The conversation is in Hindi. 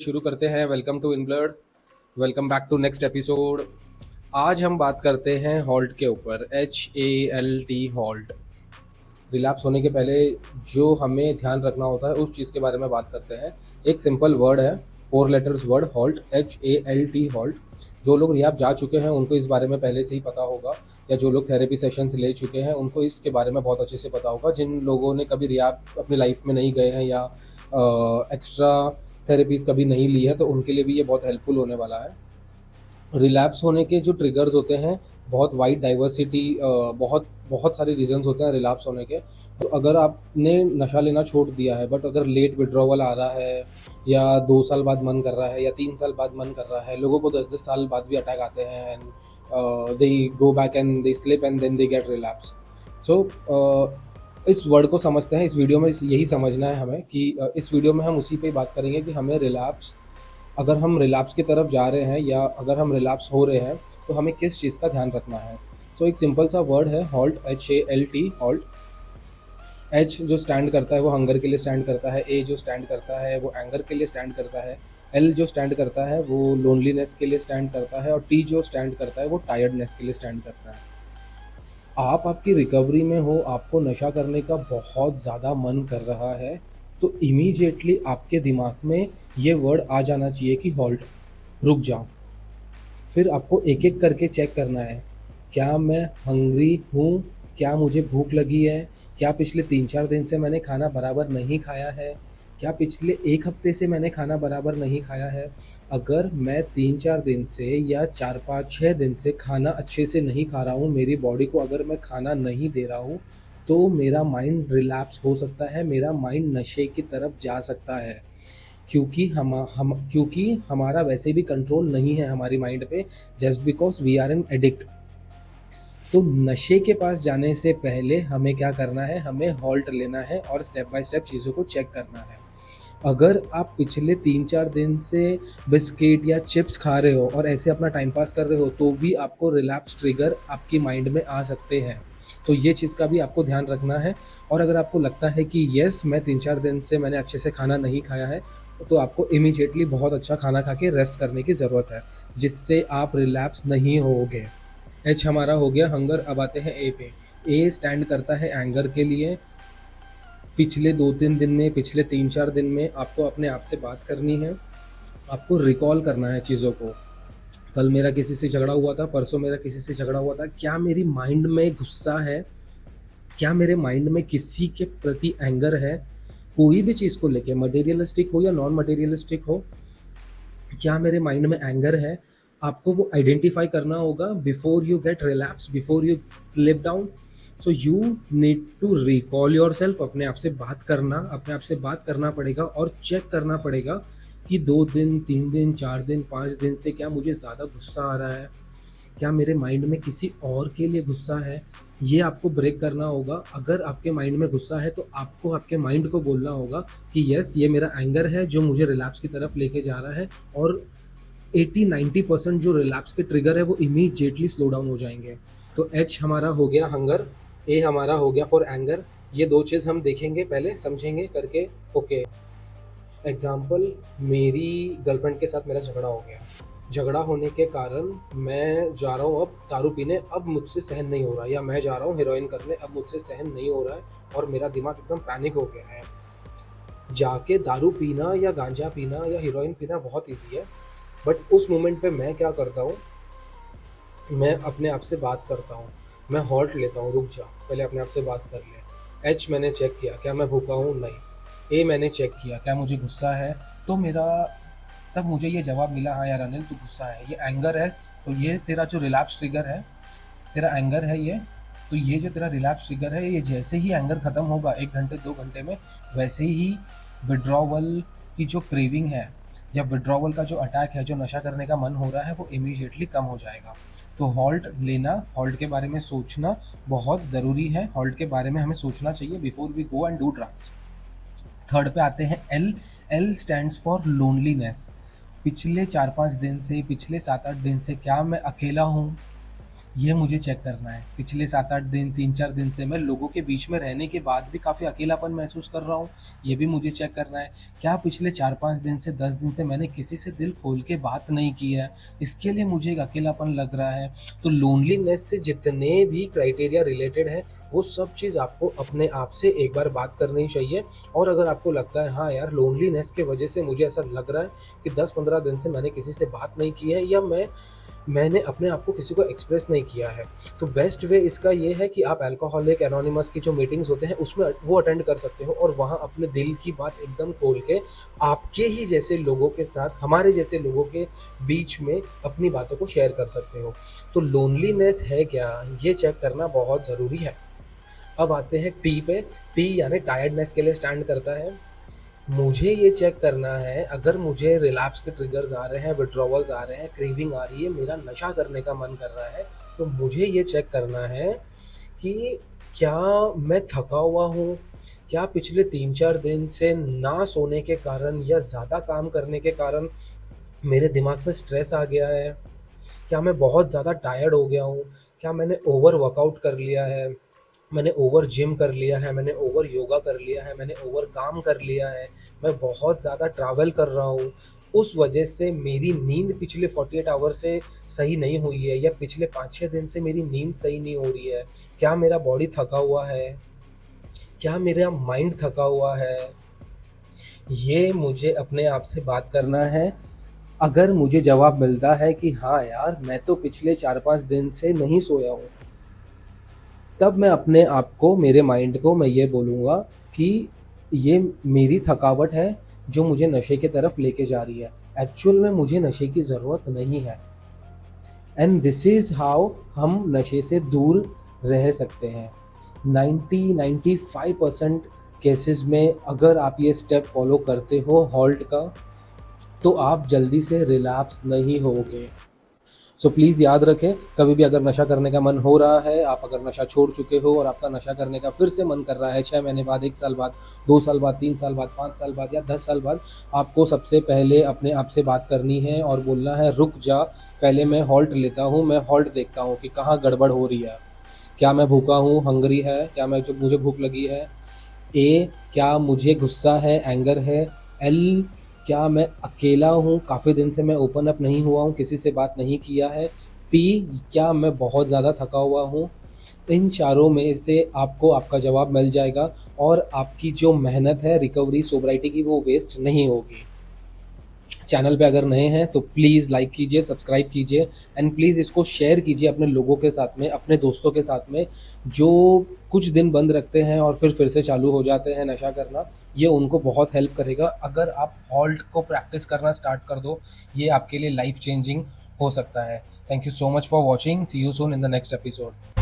शुरू करते हैं। Welcome to Inblood, welcome back to next episode. आज हम बात करते हैं हॉल्ट के ऊपर, HALT हॉल्ट। रिलैप्स होने के पहले जो हमें ध्यान रखना होता है उस चीज़ के बारे में बात करते हैं। एक सिंपल वर्ड है, 4 letters word, halt, HALT halt. जो लोग रिहैब जा चुके हैं उनको इस बारे में पहले से ही पता होगा, या जो लोग थेरेपी सेशंस ले चुके हैं उनको इसके बारे में बहुत अच्छे से पता होगा। जिन लोगों ने कभी रिहैब अपनी लाइफ में नहीं गए हैं या एक्स्ट्रा थेरेपीज़ कभी नहीं ली है तो उनके लिए भी ये बहुत हेल्पफुल होने वाला है। रिलैप्स होने के जो ट्रिगर्स होते हैं, बहुत वाइड डाइवर्सिटी, बहुत बहुत सारे रीजंस होते हैं रिलैप्स होने के। तो अगर आपने नशा लेना छोड़ दिया है बट अगर लेट विड्रॉवल आ रहा है, या 2 साल बाद मन कर रहा है, या 3 साल बाद मन कर रहा है, लोगों को 10-10 साल बाद भी अटैक आते हैं, and they go back and they slip and then they get relapse. So इस वर्ड को समझते हैं। इस वीडियो में यही समझना है हमें कि इस वीडियो में हम उसी पे बात करेंगे कि हमें रिलैप्स, अगर हम रिलैप्स की तरफ जा रहे हैं या अगर हम रिलैप्स हो रहे हैं तो हमें किस चीज़ का ध्यान रखना है। सो एक सिंपल सा वर्ड है हॉल्ट, HALT हॉल्ट। H जो स्टैंड करता है वो हंगर के लिए स्टैंड करता है, A जो स्टैंड करता है वो एंगर के लिए स्टैंड करता है, L जो स्टैंड करता है वो लोनलीनेस के लिए स्टैंड करता है, और T जो स्टैंड करता है वो टायर्डनेस के लिए स्टैंड करता है। आप आपकी रिकवरी में हो, आपको नशा करने का बहुत ज़्यादा मन कर रहा है, तो इमीडिएटली आपके दिमाग में ये वर्ड आ जाना चाहिए कि हॉल्ट, रुक जाओ। फिर आपको एक एक करके चेक करना है, क्या मैं हंग्री हूँ, क्या मुझे भूख लगी है, क्या पिछले 3-4 दिन से मैंने खाना बराबर नहीं खाया है, क्या पिछले एक हफ्ते से मैंने खाना बराबर नहीं खाया है। अगर मैं 3-4 दिन से या 4-5-6 दिन से खाना अच्छे से नहीं खा रहा हूँ, मेरी बॉडी को अगर मैं खाना नहीं दे रहा हूँ, तो मेरा माइंड रिलैप्स हो सकता है, मेरा माइंड नशे की तरफ जा सकता है। क्योंकि हमारा वैसे भी कंट्रोल नहीं है हमारी माइंड पे, just because we are an addict. तो नशे के पास जाने से पहले हमें क्या करना है, हमें हॉल्ट लेना है और स्टेप बाय स्टेप चीज़ों को चेक करना है। अगर आप पिछले 3-4 दिन से बिस्किट या चिप्स खा रहे हो और ऐसे अपना टाइम पास कर रहे हो, तो भी आपको रिलैप्स ट्रिगर आपकी माइंड में आ सकते हैं। तो ये चीज़ का भी आपको ध्यान रखना है। और अगर आपको लगता है कि येस, मैं 3-4 दिन से मैंने अच्छे से खाना नहीं खाया है, तो आपको इमीडिएटली बहुत अच्छा खाना खा के रेस्ट करने की ज़रूरत है, जिससे आप रिलैप्स नहीं होगे। एच हमारा हो गया हंगर। अब आते हैं ए पे। ए स्टैंड करता है एंगर के लिए। पिछले 2-3 दिन में, पिछले 3-4 दिन में आपको अपने आप से बात करनी है, आपको रिकॉल करना है चीज़ों को। कल मेरा किसी से झगड़ा हुआ था, परसों मेरा किसी से झगड़ा हुआ था, क्या मेरी माइंड में गुस्सा है, क्या मेरे माइंड में किसी के प्रति एंगर है, कोई भी चीज़ को लेके, मटेरियलिस्टिक हो या नॉन मटेरियलिस्टिक हो, क्या मेरे माइंड में एंगर है। आपको वो आइडेंटिफाई करना होगा before you get relapse, before you slip down. So you need to recall yourself. अपने आप से बात करना, अपने आप से बात करना पड़ेगा और चेक करना पड़ेगा कि 2 दिन, 3 दिन, 4 दिन, 5 दिन से क्या मुझे ज़्यादा गुस्सा आ रहा है, क्या मेरे माइंड में किसी और के लिए गुस्सा है। ये आपको ब्रेक करना होगा। अगर आपके माइंड में गुस्सा है तो आपको आपके माइंड को बोलना होगा कि यस, ये मेरा एंगर है जो मुझे रिलैप्स की तरफ लेके जा रहा है, और 80-90% जो रिलैप्स के ट्रिगर है वो इमीडिएटली स्लो डाउन हो जाएंगे। तो एच हमारा हो गया हंगर, ए हमारा हो गया फॉर एंगर। ये दो चीज़ हम देखेंगे, पहले समझेंगे करके। ओके, एग्जाम्पल, मेरी गर्लफ्रेंड के साथ मेरा झगड़ा हो गया। झगड़ा होने के कारण मैं जा रहा हूँ अब दारू पीने, अब मुझसे सहन नहीं हो रहा, या मैं जा रहा हूँ हेरोइन करने, अब मुझसे सहन नहीं हो रहा है और मेरा दिमाग एकदम पैनिक हो गया है। जाके दारू पीना या गांजा पीना या हीरोइन पीना बहुत ईजी है, बट उस मोमेंट पे मैं क्या करता हूँ, मैं अपने आप से बात करता हूँ, मैं हॉल्ट लेता हूँ, रुक जा, पहले अपने आप से बात कर ले। एच मैंने चेक किया, क्या मैं भूखा हूँ, नहीं। ए मैंने चेक किया, क्या मुझे गुस्सा है, तो मेरा तब मुझे ये जवाब मिला, हाँ यार अनिल तू गुस्सा है, ये एंगर है। तो ये तेरा जो रिलैप्स ट्रिगर है, तेरा एंगर है ये। तो ये जो तेरा रिलैप्स ट्रिगर है, ये जैसे ही एंगर ख़त्म होगा 1 घंटे 2 घंटे में, वैसे ही विड्रॉवल की जो क्रेविंग है या विड्रॉवल का जो अटैक है, जो नशा करने का मन हो रहा है, वो इमीडिएटली कम हो जाएगा। तो हॉल्ट लेना, हॉल्ट के बारे में सोचना बहुत ज़रूरी है। हॉल्ट के बारे में हमें सोचना चाहिए before we go and do drugs. Third पे आते हैं L. L stands for loneliness. पिछले 4-5 दिन से, पिछले 7-8 दिन से क्या मैं अकेला हूँ, ये मुझे चेक करना है। पिछले 7-8 दिन, 3-4 दिन से मैं लोगों के बीच में रहने के बाद भी काफ़ी अकेलापन महसूस कर रहा हूँ, ये भी मुझे चेक करना है। क्या पिछले 4-5 दिन से 10 दिन से मैंने किसी से दिल खोल के बात नहीं की है, इसके लिए मुझे एक अकेलापन लग रहा है। तो लोनलीनेस से जितने भी क्राइटेरिया रिलेटेड हैं, वो सब चीज़ आपको अपने आप से एक बार बात करनी चाहिए। और अगर आपको लगता है हाँ यार, लोनलीनेस की वजह से मुझे ऐसा लग रहा है कि 10-15 दिन से मैंने किसी से बात नहीं की है, या मैंने अपने आप को किसी को एक्सप्रेस नहीं किया है, तो बेस्ट वे इसका ये है कि आप अल्कोहलिक एनोनिमस की जो मीटिंग्स होते हैं उसमें वो अटेंड कर सकते हो, और वहाँ अपने दिल की बात एकदम खोल के आपके ही जैसे लोगों के साथ, हमारे जैसे लोगों के बीच में अपनी बातों को शेयर कर सकते हो। तो लोनलीनेस है क्या, ये चेक करना बहुत ज़रूरी है। अब आते हैं टी पे। टी यानी टायर्डनेस के लिए स्टैंड करता है। मुझे ये चेक करना है, अगर मुझे रिलैप्स के ट्रिगर्स आ रहे हैं, विथड्रॉवल्स आ रहे हैं, क्रेविंग आ रही है, मेरा नशा करने का मन कर रहा है, तो मुझे ये चेक करना है कि क्या मैं थका हुआ हूँ? क्या पिछले 3-4 दिन से ना सोने के कारण या ज़्यादा काम करने के कारण मेरे दिमाग पे स्ट्रेस आ गया है? क्या मैं बहुत ज़्यादा टायर्ड हो गया हूँ? क्या मैंने ओवर वर्कआउट कर लिया है? मैंने ओवर जिम कर लिया है, मैंने ओवर योगा कर लिया है, मैंने ओवर काम कर लिया है, मैं बहुत ज़्यादा ट्रैवल कर रहा हूँ, उस वजह से मेरी नींद पिछले 48 आवर से सही नहीं हुई है, या पिछले 5-6 दिन से मेरी नींद सही नहीं हो रही है। क्या मेरा बॉडी थका हुआ है? क्या मेरा माइंड थका हुआ है? ये मुझे अपने आप से बात करना है। अगर मुझे जवाब मिलता है कि हाँ यार, मैं तो पिछले 4-5 दिन से नहीं सोया हूँ, तब मैं अपने आप को, मेरे माइंड को मैं ये बोलूँगा कि ये मेरी थकावट है जो मुझे नशे की तरफ लेके जा रही है। एक्चुअल में मुझे नशे की ज़रूरत नहीं है, एंड दिस इज़ हाउ हम नशे से दूर रह सकते हैं। 90-95% केसेस में अगर आप ये स्टेप फॉलो करते हो हॉल्ट का, तो आप जल्दी से रिलैप्स नहीं होगे। सो प्लीज़ याद रखें, कभी भी अगर नशा करने का मन हो रहा है, आप अगर नशा छोड़ चुके हो और आपका नशा करने का फिर से मन कर रहा है 6 महीने बाद, 1 साल बाद, 2 साल बाद, 3 साल बाद, 5 साल बाद या 10 साल बाद, आपको सबसे पहले अपने आप से बात करनी है और बोलना है रुक जा, पहले मैं हॉल्ट लेता हूँ, मैं हॉल्ट देखता हूँ कि कहाँ गड़बड़ हो रही है। क्या मैं भूखा हूँ, हंग्री है, क्या मैं जो मुझे भूख लगी है? ए, क्या मुझे गुस्सा है, एंगर है? एल, क्या मैं अकेला हूँ, काफ़ी दिन से मैं ओपन अप नहीं हुआ हूँ, किसी से बात नहीं किया है? टी, क्या मैं बहुत ज़्यादा थका हुआ हूँ? इन चारों में से आपको आपका जवाब मिल जाएगा, और आपकी जो मेहनत है रिकवरी सोब्राइटी की, वो वेस्ट नहीं होगी। चैनल पे अगर नए हैं तो प्लीज़ लाइक कीजिए, सब्सक्राइब कीजिए, एंड प्लीज़ इसको शेयर कीजिए अपने लोगों के साथ में, अपने दोस्तों के साथ में, जो कुछ दिन बंद रखते हैं और फिर से चालू हो जाते हैं नशा करना। ये उनको बहुत हेल्प करेगा। अगर आप हॉल्ट को प्रैक्टिस करना स्टार्ट कर दो, ये आपके लिए लाइफ चेंजिंग हो सकता है। Thank you so much for watching. See you soon in the next episode.